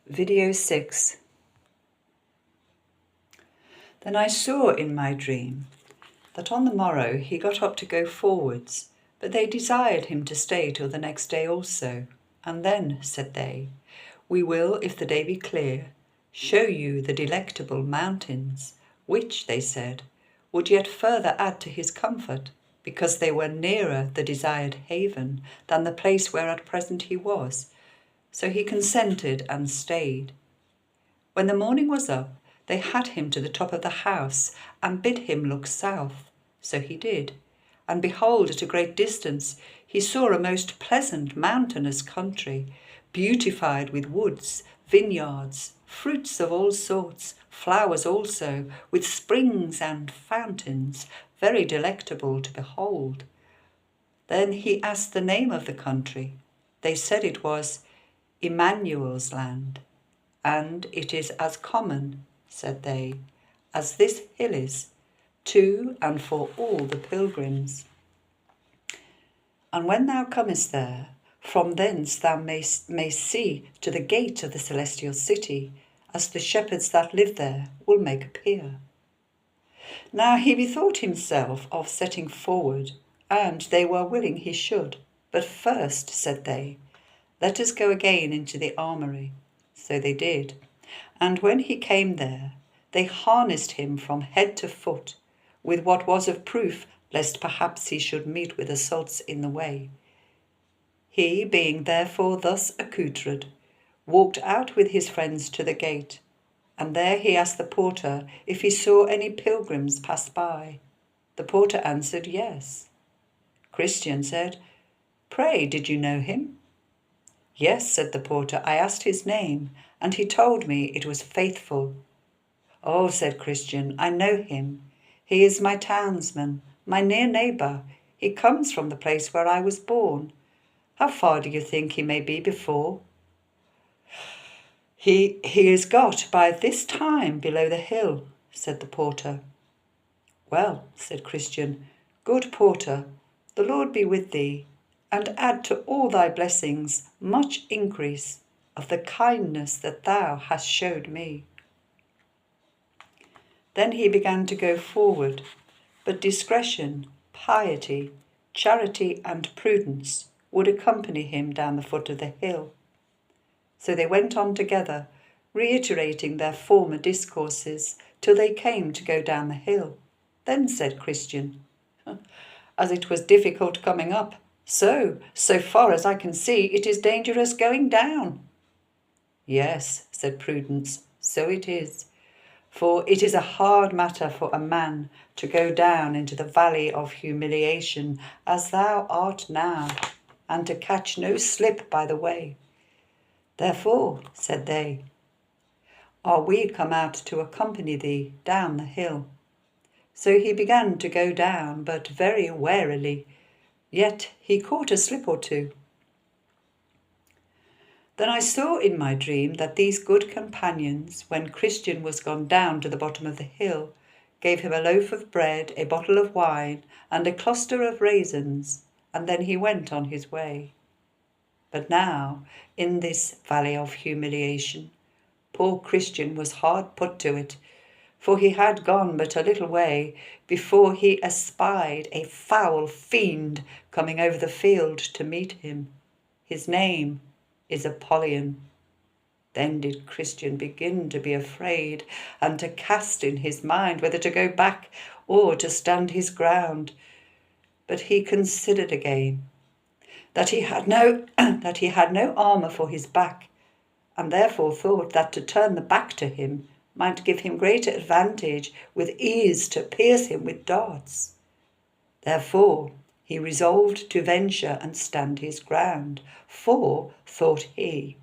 Video 6. Then I saw in my dream that on the morrow he got up to go forwards, but they desired him to stay till the next day also. And then, said they, we will, if the day be clear, show you the Delectable Mountains, which, they said, would yet further add to his comfort, because they were nearer the desired haven than the place where at present he was. So he consented and stayed. When the morning was up, they had him to the top of the house and bid him look south. So he did. And behold, at a great distance, he saw a most pleasant mountainous country, beautified with woods, vineyards, fruits of all sorts, flowers also, with springs and fountains, very delectable to behold. Then he asked the name of the country. They said it was Immanuel's land. And it is as common, said they, as this hill is, to and for all the pilgrims. And when thou comest there, from thence thou mayst see to the gate of the celestial city, as the shepherds that live there will make appear. Now he bethought himself of setting forward, and they were willing he should. But first, said they, let us go again into the armoury. So they did. And when he came there, they harnessed him from head to foot, with what was of proof, lest perhaps he should meet with assaults in the way. He, being therefore thus accoutred, walked out with his friends to the gate, and there he asked the porter if he saw any pilgrims pass by. The porter answered, yes. Christian said, pray, did you know him? Yes, said the porter, I asked his name, and he told me it was Faithful. Oh, said Christian, I know him. He is my townsman, my near neighbour. He comes from the place where I was born. How far do you think he may be before? He is got by this time below the hill, said the porter. Well, said Christian, good porter, the Lord be with thee, and add to all thy blessings much increase of the kindness that thou hast showed me. Then he began to go forward, but discretion, piety, charity, and prudence would accompany him down the foot of the hill. So they went on together, reiterating their former discourses, till they came to go down the hill. Then said Christian, as it was difficult coming up, so far as I can see, it is dangerous going down. Yes, said Prudence, so it is. For it is a hard matter for a man to go down into the Valley of Humiliation, as thou art now, and to catch no slip by the way. Therefore, said they, are we come out to accompany thee down the hill. So he began to go down, but very warily, yet he caught a slip or two. Then I saw in my dream that these good companions, when Christian was gone down to the bottom of the hill, gave him a loaf of bread, a bottle of wine, and a cluster of raisins, and then he went on his way. But now, in this Valley of Humiliation, poor Christian was hard put to it, for he had gone but a little way before he espied a foul fiend coming over the field to meet him. His name is Apollyon. Then did Christian begin to be afraid, and to cast in his mind whether to go back or to stand his ground. But he considered again that he had no armour for his back, and therefore thought that to turn the back to him might give him greater advantage, with ease to pierce him with darts. Therefore he resolved to venture and stand his ground, for, thought he,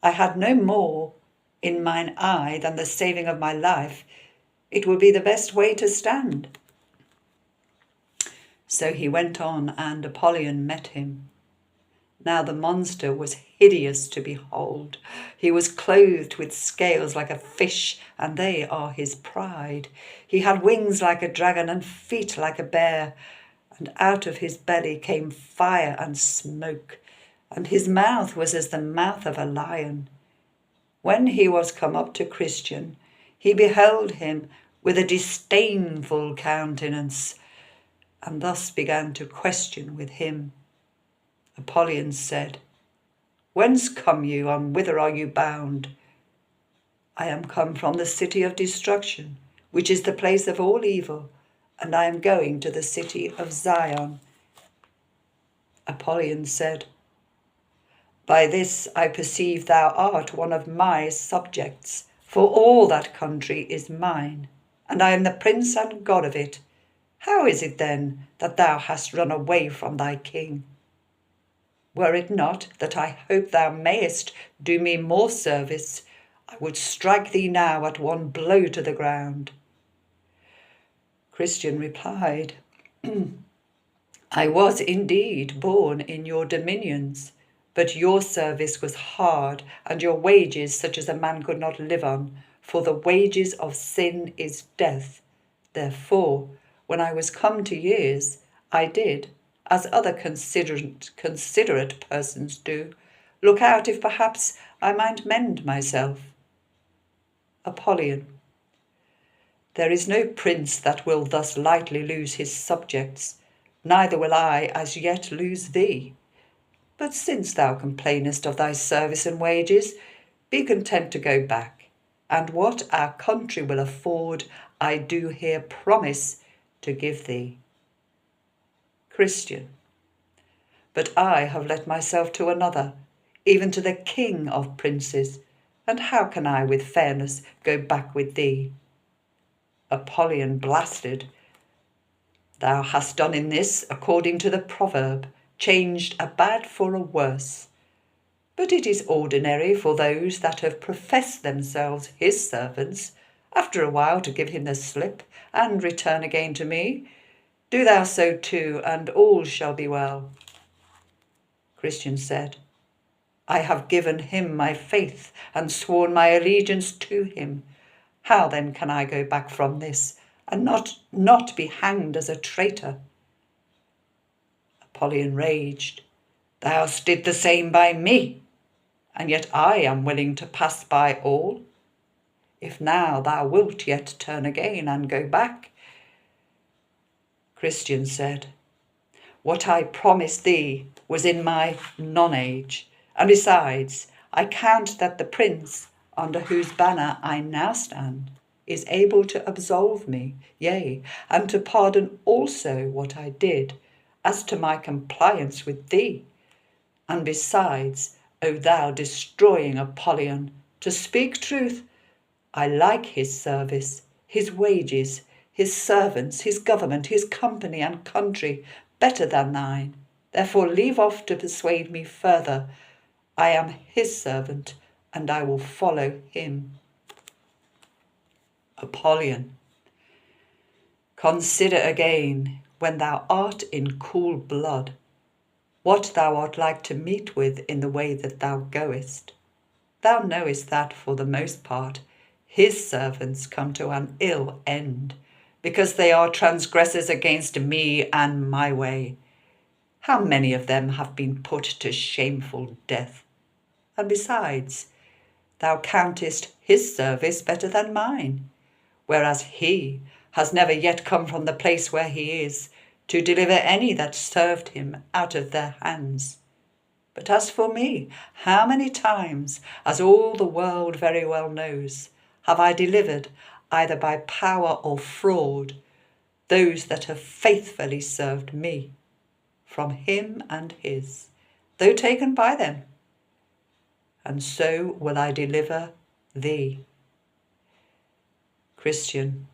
I had no more in mine eye than the saving of my life. It would be the best way to stand. So he went on, and Apollyon met him. Now the monster was hideous to behold. He was clothed with scales like a fish, and they are his pride. He had wings like a dragon and feet like a bear, and out of his belly came fire and smoke, and his mouth was as the mouth of a lion. When he was come up to Christian, he beheld him with a disdainful countenance, and thus began to question with him. Apollyon said, Whence come you, and whither are you bound? I am come from the city of destruction, which is the place of all evil, and I am going to the city of Zion. Apollyon said, By this I perceive thou art one of my subjects, for all that country is mine, and I am the prince and god of it. How is it then that thou hast run away from thy king? Were it not that I hope thou mayest do me more service, I would strike thee now at one blow to the ground. Christian replied, I was indeed born in your dominions, but your service was hard, and your wages such as a man could not live on, for the wages of sin is death. Therefore, when I was come to years, I did, as other considerate persons do, look out if perhaps I might mend myself. Apollyon. There is no prince that will thus lightly lose his subjects, neither will I as yet lose thee. But since thou complainest of thy service and wages, be content to go back, and what our country will afford, I do here promise to give thee. Christian. But I have let myself to another, even to the king of princes, and how can I with fairness go back with thee? Apollyon blasted. Thou hast done in this according to the proverb, changed a bad for a worse. But it is ordinary for those that have professed themselves his servants, after a while to give him the slip, and return again to me. Do thou so too, and all shall be well. Christian said, I have given him my faith, and sworn my allegiance to him. How then can I go back from this, and not be hanged as a traitor? Apollyon raged. Thou did the same by me, and yet I am willing to pass by all. If now thou wilt yet turn again and go back. Christian said, What I promised thee was in my nonage, and besides, I count that the prince, under whose banner I now stand, is able to absolve me, yea, and to pardon also what I did, as to my compliance with thee. And besides, O thou destroying Apollyon, to speak truth, I like his service, his wages, his servants, his government, his company and country better than thine. Therefore leave off to persuade me further. I am his servant, and I will follow him. Apollyon. Consider again, when thou art in cool blood, what thou art like to meet with in the way that thou goest. Thou knowest that, for the most part, his servants come to an ill end, because they are transgressors against me and my way. How many of them have been put to shameful death? And besides, thou countest his service better than mine, whereas he has never yet come from the place where he is, to deliver any that served him out of their hands. But as for me, how many times, as all the world very well knows, have I delivered, either by power or fraud, those that have faithfully served me, from him and his, though taken by them. And so will I deliver thee. Christian.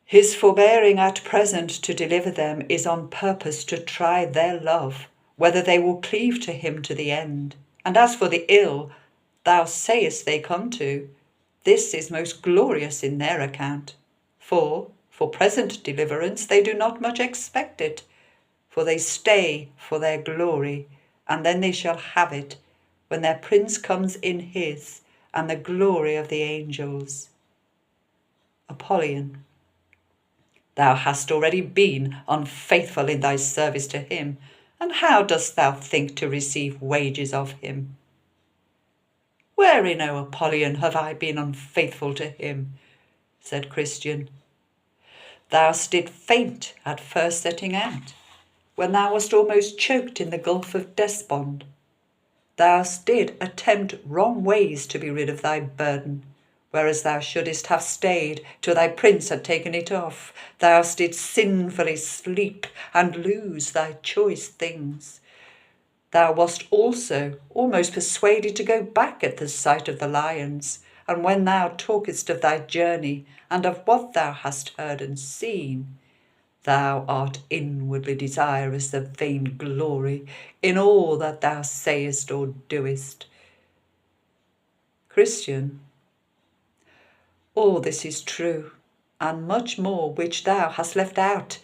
His forbearing at present to deliver them is on purpose to try their love, whether they will cleave to him to the end. And as for the ill thou sayest they come to, this is most glorious in their account. For present deliverance they do not much expect it, for they stay for their glory, and then they shall have it, when their prince comes in his, and the glory of the angels. Apollyon. Thou hast already been unfaithful in thy service to him, and how dost thou think to receive wages of him? Wherein, O Apollyon, have I been unfaithful to him? Said Christian. Thou didst faint at first setting out, when thou wast almost choked in the gulf of despond. Thou did attempt wrong ways to be rid of thy burden, whereas thou shouldest have stayed till thy prince had taken it off. Thou didst sinfully sleep and lose thy choice things. Thou wast also almost persuaded to go back at the sight of the lions, and when thou talkest of thy journey and of what thou hast heard and seen, thou art inwardly desirous of vain glory in all that thou sayest or doest. Christian, all this is true, and much more which thou hast left out.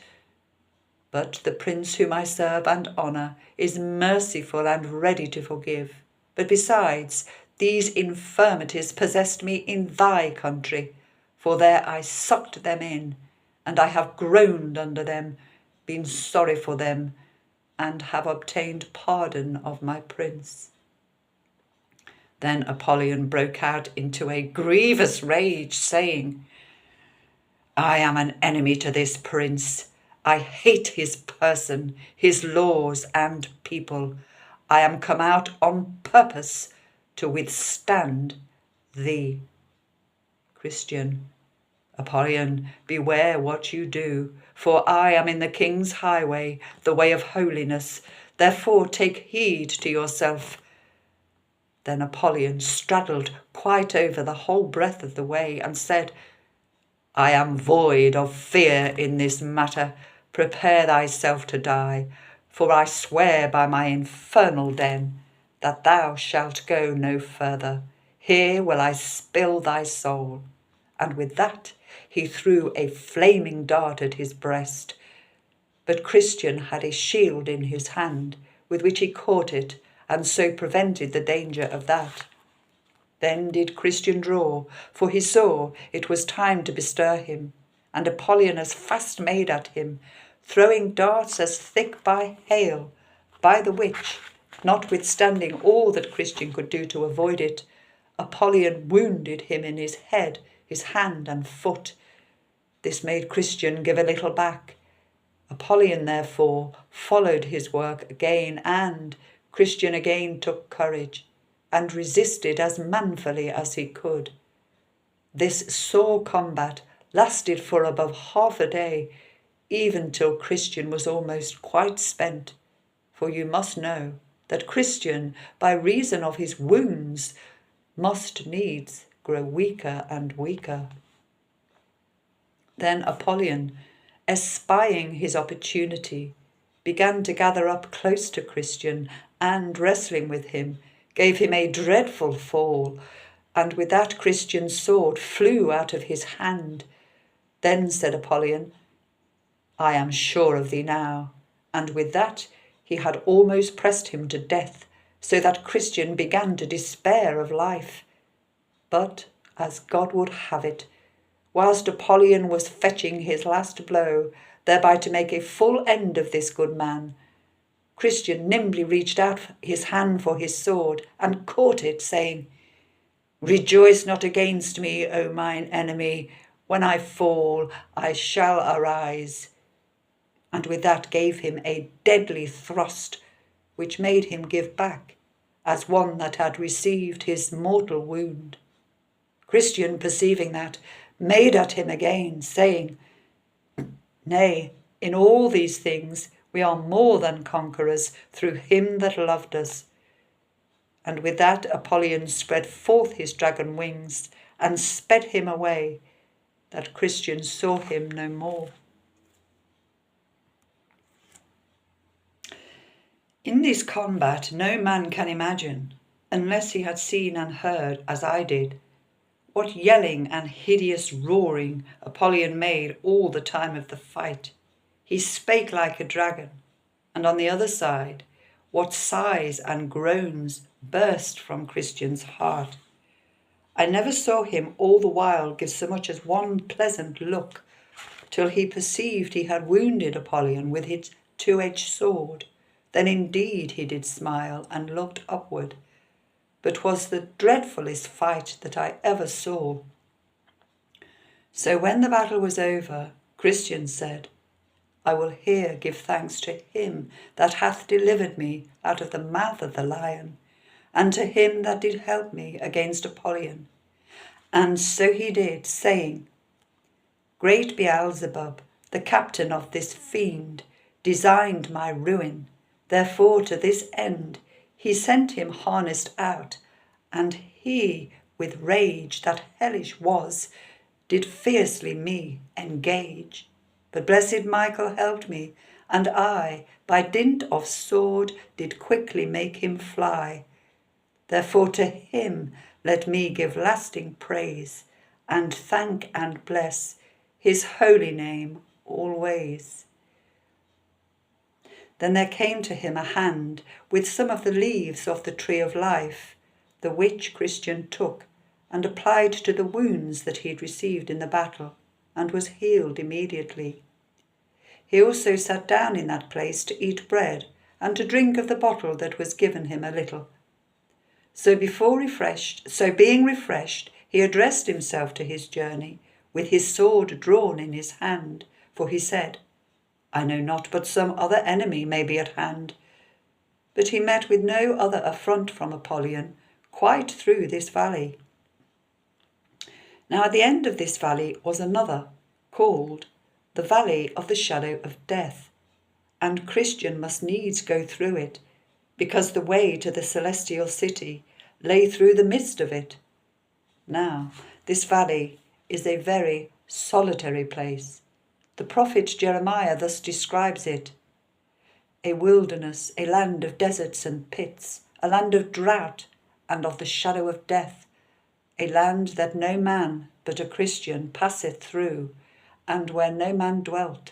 But the prince whom I serve and honour is merciful and ready to forgive. But besides, these infirmities possessed me in thy country, for there I sucked them in, and I have groaned under them, been sorry for them, and have obtained pardon of my prince. Then Apollyon broke out into a grievous rage, saying, I am an enemy to this prince. I hate his person, his laws and people. I am come out on purpose to withstand thee. Christian, Apollyon, beware what you do, for I am in the king's highway, the way of holiness. Therefore take heed to yourself. Then Apollyon straddled quite over the whole breadth of the way and said, I am void of fear in this matter. Prepare thyself to die, for I swear by my infernal den that thou shalt go no further. Here will I spill thy soul. And with that he threw a flaming dart at his breast. But Christian had a shield in his hand, with which he caught it, and so prevented the danger of that. Then did Christian draw, for he saw it was time to bestir him, and Apollyon as fast made at him, throwing darts as thick by hail, by the which, notwithstanding all that Christian could do to avoid it, Apollyon wounded him in his head, his hand and foot. This made Christian give a little back. Apollyon therefore followed his work again, and Christian again took courage, and resisted as manfully as he could. This sore combat lasted for above half a day, even till Christian was almost quite spent. For you must know that Christian, by reason of his wounds, must needs grow weaker and weaker. Then Apollyon, espying his opportunity, began to gather up close to Christian, and, wrestling with him, gave him a dreadful fall, and with that Christian's sword flew out of his hand. Then said Apollyon, I am sure of thee now. And with that he had almost pressed him to death, so that Christian began to despair of life. But, as God would have it, whilst Apollyon was fetching his last blow, thereby to make a full end of this good man, Christian nimbly reached out his hand for his sword, and caught it, saying, Rejoice not against me, O mine enemy. When I fall, I shall arise. And with that gave him a deadly thrust, which made him give back, as one that had received his mortal wound. Christian, perceiving that, made at him again, saying, Nay, in all these things we are more than conquerors through him that loved us. And with that Apollyon spread forth his dragon wings, and sped him away, that Christian saw him no more. In this combat no man can imagine, unless he had seen and heard, as I did, what yelling and hideous roaring Apollyon made all the time of the fight. He spake like a dragon, and on the other side, what sighs and groans burst from Christian's heart. I never saw him all the while give so much as one pleasant look, till he perceived he had wounded Apollyon with his two-edged sword. Then indeed he did smile and looked upward. but was the dreadfulest fight that I ever saw. So when the battle was over, Christian said, I will here give thanks to him that hath delivered me out of the mouth of the lion, and to him that did help me against Apollyon. And so he did, saying, Great Beelzebub, the captain of this fiend, designed my ruin. Therefore to this end he sent him harnessed out, and he, with rage that hellish was, did fiercely me engage. But blessed Michael helped me, and I, by dint of sword, did quickly make him fly. Therefore to him let me give lasting praise, and thank and bless his holy name always. Then there came to him a hand with some of the leaves of the tree of life, the which Christian took, and applied to the wounds that he had received in the battle, and was healed immediately. He also sat down in that place to eat bread, and to drink of the bottle that was given him a little. So being refreshed, he addressed himself to his journey, with his sword drawn in his hand, for he said, I know not but some other enemy may be at hand. But he met with no other affront from Apollyon, quite through this valley. Now at the end of this valley was another, called the Valley of the Shadow of Death, and Christian must needs go through it, because the way to the celestial city lay through the midst of it. Now this valley is a very solitary place. The prophet Jeremiah thus describes it: a wilderness, a land of deserts and pits, a land of drought and of the shadow of death, a land that no man but a Christian passeth through, and where no man dwelt.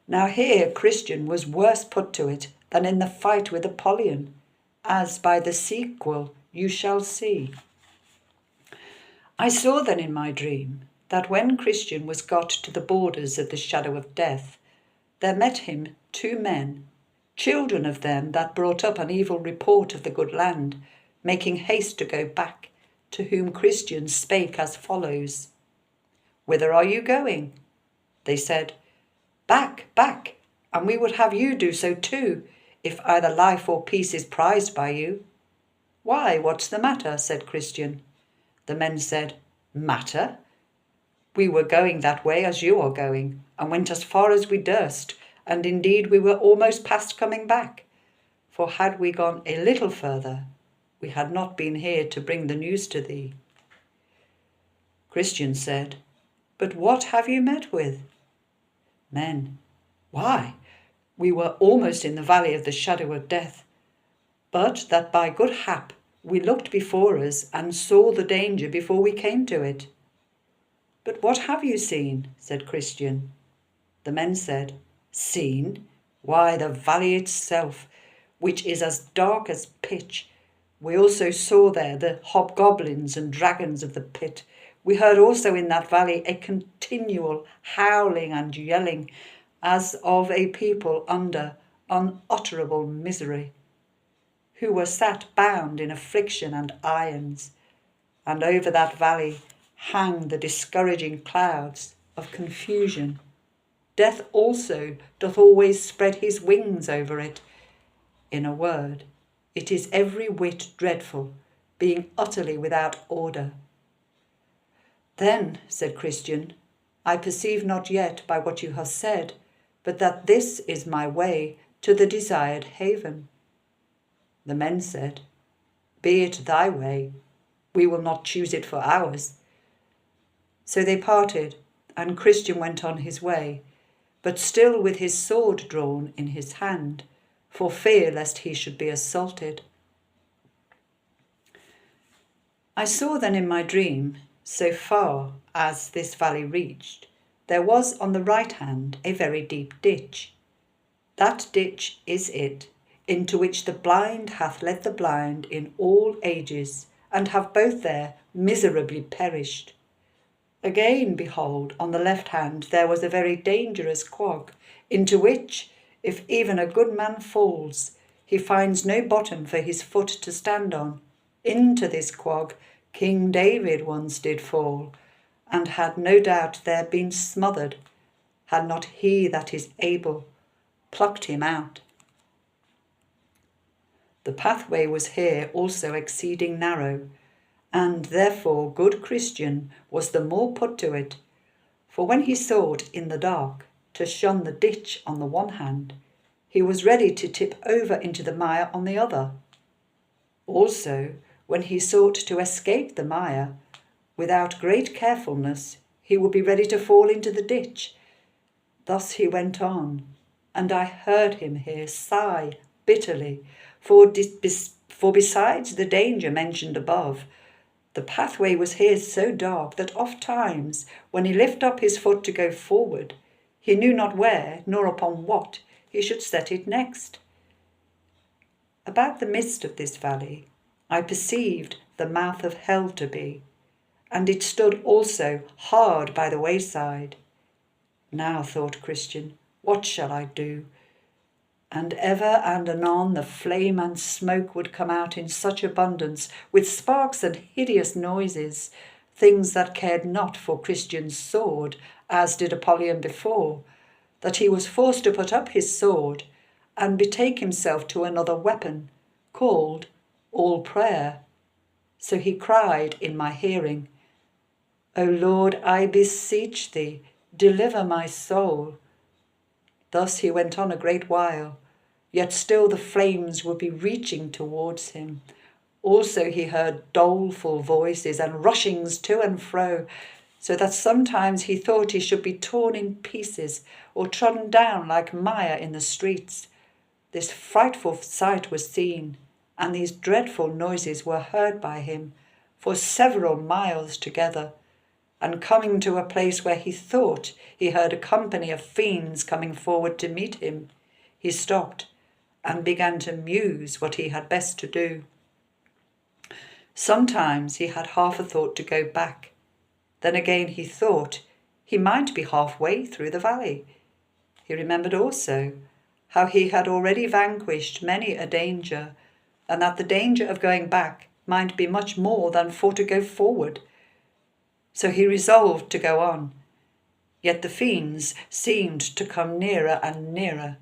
Now here Christian was worse put to it than in the fight with Apollyon, as by the sequel you shall see. I saw then in my dream that when Christian was got to the borders of the shadow of death, there met him 2 men, children of them that brought up an evil report of the good land, making haste to go back, to whom Christian spake as follows: Whither are you going? They said, Back, back, and we would have you do so too, if either life or peace is prized by you. Why, what's the matter? Said Christian. The men said, Matter? We were going that way as you are going, and went as far as we durst, and indeed we were almost past coming back. For had we gone a little further, we had not been here to bring the news to thee. Christian said, But what have you met with? Men, why, we were almost in the valley of the shadow of death, but that by good hap we looked before us and saw the danger before we came to it. But what have you seen? Said Christian. The men said, Seen? Why, the valley itself, which is as dark as pitch. We also saw there the hobgoblins and dragons of the pit. We heard also in that valley a continual howling and yelling, as of a people under unutterable misery, who were sat bound in affliction and irons, and over that valley hang the discouraging clouds of confusion. Death also doth always spread his wings over it. In a word, it is every whit dreadful, being utterly without order. Then, said Christian, I perceive not yet by what you have said, but that this is my way to the desired haven. The men said, Be it thy way, we will not choose it for ours. So they parted, and Christian went on his way, but still with his sword drawn in his hand, for fear lest he should be assaulted. I saw then in my dream, so far as this valley reached, there was on the right hand a very deep ditch. That ditch is it, into which the blind hath led the blind in all ages, and have both there miserably perished. Again, behold, on the left hand there was a very dangerous quag, into which, if even a good man falls, he finds no bottom for his foot to stand on. Into this quag King David once did fall, and had no doubt there been smothered, had not he that is able plucked him out. The pathway was here also exceeding narrow, and therefore good Christian was the more put to it, for when he sought in the dark to shun the ditch on the one hand, he was ready to tip over into the mire on the other. Also, when he sought to escape the mire, without great carefulness, he would be ready to fall into the ditch. Thus he went on, and I heard him here sigh bitterly, for besides the danger mentioned above, the pathway was here so dark that oft times, when he lifted up his foot to go forward, he knew not where nor upon what he should set it next. About the midst of this valley I perceived the mouth of hell to be, and it stood also hard by the wayside. Now, thought Christian, what shall I do? And ever and anon the flame and smoke would come out in such abundance, with sparks and hideous noises, things that cared not for Christian's sword, as did Apollyon before, that he was forced to put up his sword and betake himself to another weapon, called all prayer. So he cried in my hearing, O Lord, I beseech thee, deliver my soul. Thus he went on a great while, yet still the flames would be reaching towards him. Also he heard doleful voices and rushings to and fro, so that sometimes he thought he should be torn in pieces or trodden down like mire in the streets. This frightful sight was seen, and these dreadful noises were heard by him for several miles together, and coming to a place where he thought he heard a company of fiends coming forward to meet him, he stopped and began to muse what he had best to do. Sometimes he had half a thought to go back. Then again he thought he might be halfway through the valley. He remembered also how he had already vanquished many a danger, and that the danger of going back might be much more than for to go forward. So he resolved to go on, yet the fiends seemed to come nearer and nearer.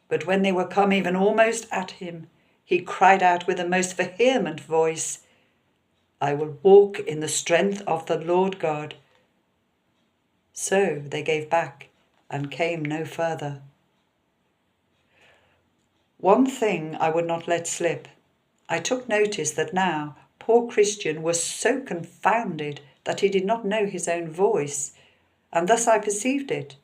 But when they were come even almost at him, he cried out with a most vehement voice, I will walk in the strength of the Lord God. So they gave back and came no further. One thing I would not let slip. I took notice that now poor Christian was so confounded that he did not know his own voice, and thus I perceived it.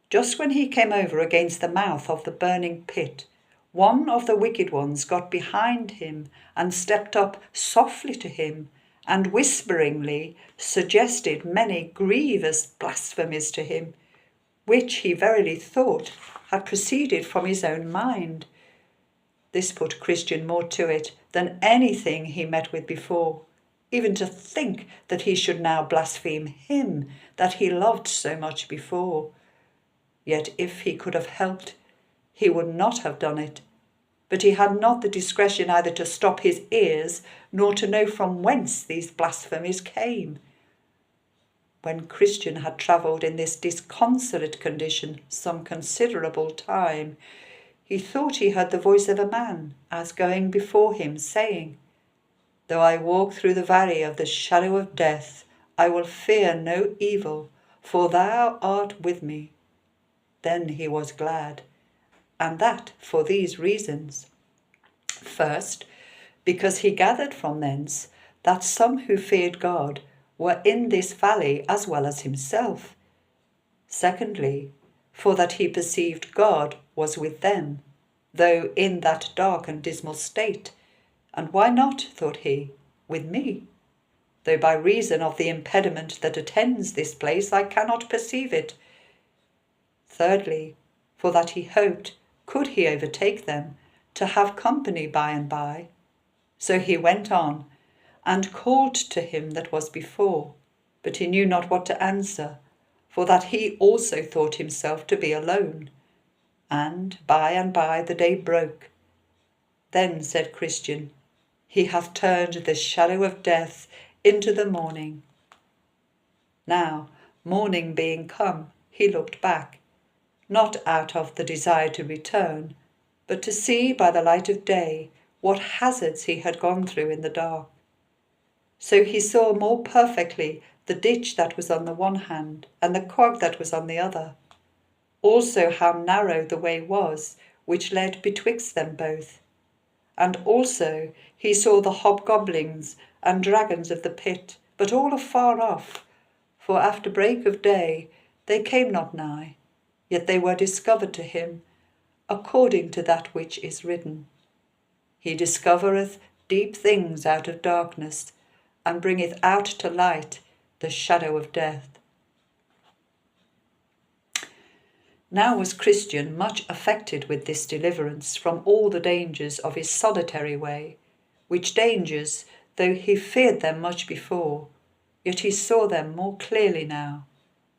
Just when he came over against the mouth of the burning pit, one of the wicked ones got behind him and stepped up softly to him, and whisperingly suggested many grievous blasphemies to him, which he verily thought had proceeded from his own mind. This put Christian more to it than anything he met with before, even to think that he should now blaspheme him that he loved so much before. Yet if he could have helped, he would not have done it. But he had not the discretion either to stop his ears nor to know from whence these blasphemies came. When Christian had travelled in this disconsolate condition some considerable time, he thought he heard the voice of a man as going before him, saying, Though I walk through the valley of the shadow of death, I will fear no evil, for thou art with me. Then he was glad, and that for these reasons. First, because he gathered from thence that some who feared God were in this valley as well as himself. Secondly, for that he perceived God was with them, though in that dark and dismal state. And why not, thought he, with me? Though by reason of the impediment that attends this place I cannot perceive it. Thirdly, for that he hoped, could he overtake them, to have company by and by. So he went on, and called to him that was before, but he knew not what to answer, for that he also thought himself to be alone. And by the day broke, Then said Christian, "He hath turned the shadow of death into the morning." Now, morning being come, he looked back, not out of the desire to return, but to see by the light of day what hazards he had gone through in the dark. So he saw more perfectly the ditch that was on the one hand and the quag that was on the other, also how narrow the way was which led betwixt them both. And also he saw the hobgoblins and dragons of the pit, but all afar off, for after break of day they came not nigh, yet they were discovered to him, according to that which is written. He discovereth deep things out of darkness, and bringeth out to light the shadow of death. Now was Christian much affected with this deliverance from all the dangers of his solitary way, which dangers, though he feared them much before, yet he saw them more clearly now,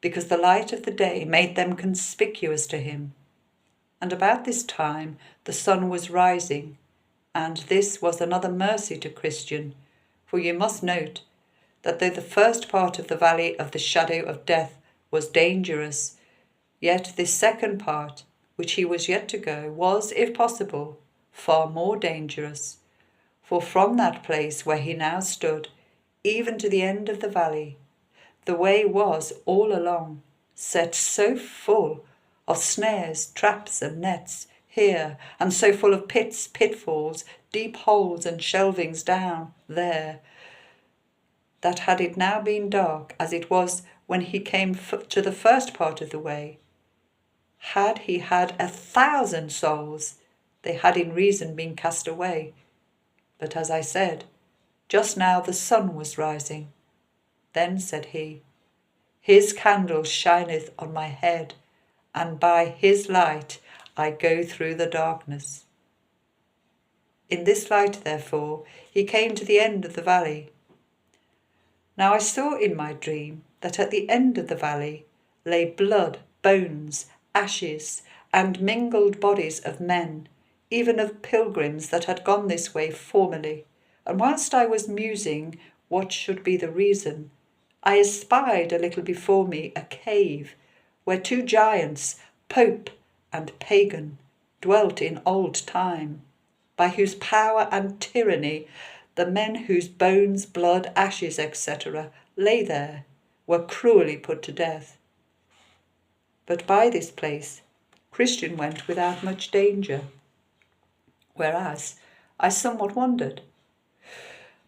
because the light of the day made them conspicuous to him. And about this time the sun was rising, and this was another mercy to Christian, for you must note that though the first part of the valley of the shadow of death was dangerous, yet this second part, which he was yet to go, was, if possible, far more dangerous. For from that place where he now stood, even to the end of the valley, the way was all along set so full of snares, traps, and nets here, and so full of pits, pitfalls, deep holes, and shelvings down there, that had it now been dark, as it was when he came to the first part of the way, had he had 1,000 souls, they had in reason been cast away. But as I said, just now the sun was rising. Then said he, "His candle shineth on my head, and by his light I go through the darkness." In this light, therefore, he came to the end of the valley. Now I saw in my dream that at the end of the valley lay blood, bones, ashes, and mingled bodies of men, even of pilgrims that had gone this way formerly. And whilst I was musing what should be the reason, I espied a little before me a cave, where two giants, Pope and Pagan, dwelt in old time, by whose power and tyranny the men whose bones, blood, ashes, etc. lay there were cruelly put to death. But by this place Christian went without much danger, whereas I somewhat wondered.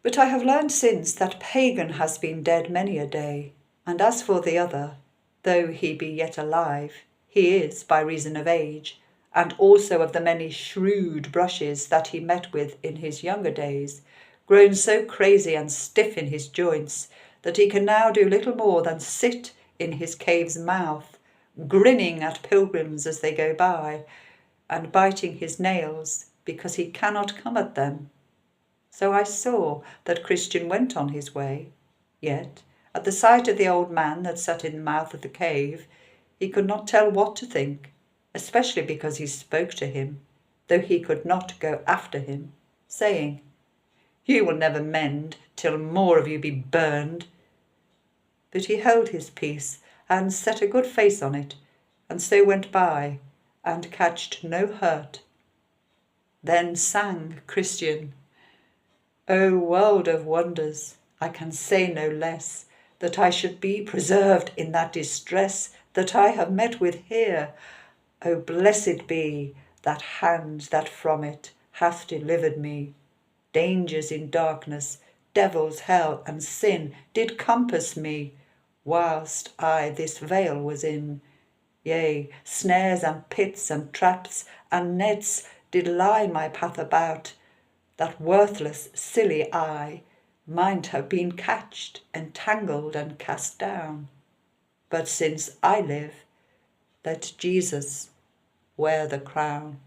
But I have learned since that Pagan has been dead many a day, and as for the other, though he be yet alive, he is, by reason of age, and also of the many shrewd brushes that he met with in his younger days, grown so crazy and stiff in his joints that he can now do little more than sit in his cave's mouth, grinning at pilgrims as they go by, and biting his nails because he cannot come at them. So I saw that Christian went on his way, yet at the sight of the old man that sat in the mouth of the cave, he could not tell what to think, especially because he spoke to him, though he could not go after him, saying, "You will never mend till more of you be burned." But he held his peace and set a good face on it, and so went by, and catched no hurt. Then sang Christian, "O world of wonders, I can say no less, that I should be preserved in that distress that I have met with here. O blessed be that hand that from it hath delivered me. Dangers in darkness, devils, hell, and sin did compass me, whilst I this vale was in. Yea, snares and pits and traps and nets did lie my path about, that worthless, silly I might have been catched, entangled, and cast down. But since I live, let Jesus wear the crown."